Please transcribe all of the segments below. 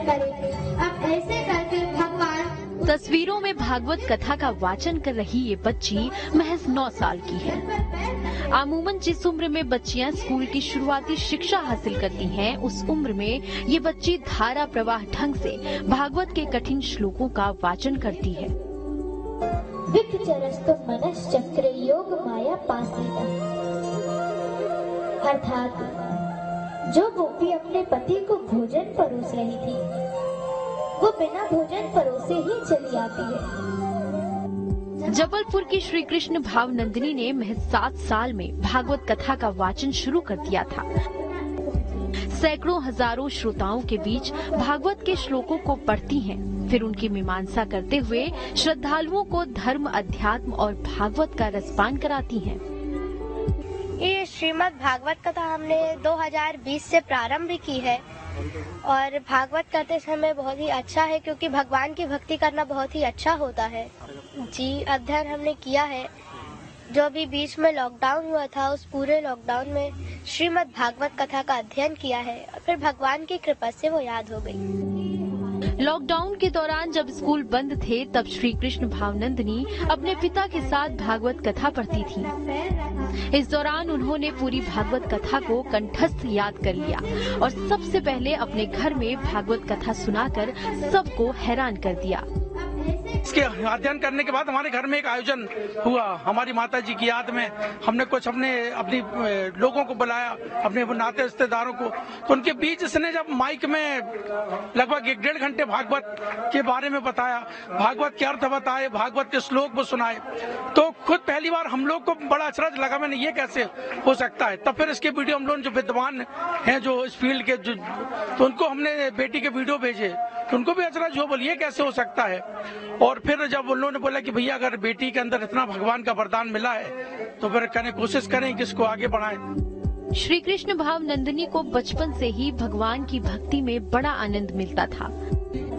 करे। अब ऐसे करके भगवान। तस्वीरों में भागवत कथा का वाचन कर रही ये बच्ची महज 9 साल की है। अमूमन जिस उम्र में बच्चियां स्कूल की शुरुआती शिक्षा हासिल करती हैं, उस उम्र में ये बच्ची धारा प्रवाह ढंग से भागवत के कठिन श्लोकों का वाचन करती है। विखचरस्तु मनश्चक्रे योग माया पासेन, अर्थात जो गोपी अपने पति को भोजन परोस रही थी, वो बिना भोजन परोसे ही चली आती है। जबलपुर की श्री कृष्ण भावनंदिनी ने महज 7 साल में भागवत कथा का वाचन शुरू कर दिया था। सैकड़ों हजारों श्रोताओं के बीच भागवत के श्लोकों को पढ़ती हैं, फिर उनकी मीमांसा करते हुए श्रद्धालुओं को धर्म, अध्यात्म और भागवत का रसपान कराती हैं। ये श्रीमद् भागवत कथा हमने 2020 से प्रारंभ की है और भागवत करते समय बहुत ही अच्छा है, क्योंकि भगवान की भक्ति करना बहुत ही अच्छा होता है। जी, अध्ययन हमने किया है। जो अभी बीच में लॉकडाउन हुआ था, उस पूरे लॉकडाउन में श्रीमद् भागवत कथा का अध्ययन किया है और फिर भगवान की कृपा से वो याद हो गई। लॉकडाउन के दौरान जब स्कूल बंद थे, तब श्री कृष्ण भावनंदिनी अपने पिता के साथ भागवत कथा पढ़ती थी। इस दौरान उन्होंने पूरी भागवत कथा को कंठस्थ याद कर लिया और सबसे पहले अपने घर में भागवत कथा सुनाकर सबको हैरान कर दिया। इसके अध्ययन करने के बाद हमारे घर में एक आयोजन हुआ हमारी माता जी की याद में। हमने कुछ अपनी लोगों को बुलाया, अपने नाते रिश्तेदारों को, तो उनके बीच इसने जब माइक में लगभग 1-1.5 घंटे भागवत के बारे में बताया, भागवत के अर्थ बताए, भागवत के श्लोक वो सुनाए, तो खुद पहली बार हम लोग को बड़ा अचरज लगा। मैंने ये कैसे हो सकता है। तब फिर इसके वीडियो हम लोग जो विद्वान हैं जो इस फील्ड के, तो उनको हमने बेटी के वीडियो भेजे, तो उनको भी अचरज हो, बोलिए कैसे हो सकता है। और फिर जब उन लोगों ने बोला कि भैया अगर बेटी के अंदर इतना भगवान का वरदान मिला है तो फिर कोशिश करें कि इसको आगे बढ़ाएं। श्री कृष्ण भावनंदिनी को बचपन से ही भगवान की भक्ति में बड़ा आनंद मिलता था।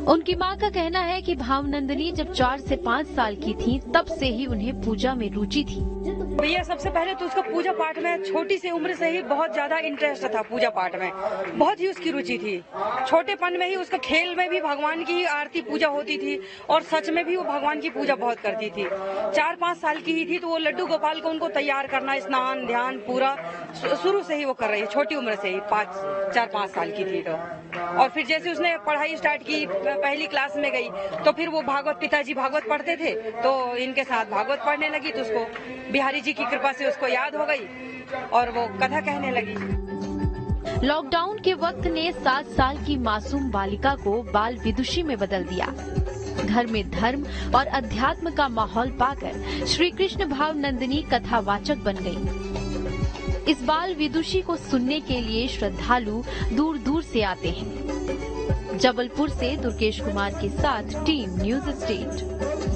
उनकी मां का कहना है कि भावनंदिनी जब 4 से 5 साल की थी, तब से ही उन्हें पूजा में रुचि थी। भैया सबसे पहले तो उसको पूजा पाठ में छोटी सी उम्र से ही बहुत ज्यादा इंटरेस्ट था। पूजा पाठ में बहुत ही उसकी रुचि थी। छोटेपन में ही उसका खेल में भी भगवान की आरती पूजा होती थी और सच में भी वो भगवान की पूजा बहुत करती थी। 4-5 साल की ही थी तो वो लड्डू गोपाल को उनको तैयार करना, स्नान ध्यान पूरा शुरू से ही वो कर रही है, छोटी उम्र से ही 4-5 साल की थी तो। और फिर जैसे उसने पढ़ाई स्टार्ट की, पहली क्लास में गई, तो फिर वो भागवत, पिताजी भागवत पढ़ते थे तो इनके साथ भागवत पढ़ने लगी, तो उसको बिहारी जी की कृपा से उसको याद हो गई और वो कथा कहने लगी। लॉकडाउन के वक्त ने 7 साल की मासूम बालिका को बाल विदुषी में बदल दिया। घर में धर्म और अध्यात्म का माहौल पाकर श्री कृष्ण भावनंदिनी कथावाचक बन गयी। इस बाल विदुषी को सुनने के लिए श्रद्धालु दूर दूर से आते हैं। जबलपुर से दुर्गेश कुमार के साथ टीम न्यूज स्टेट।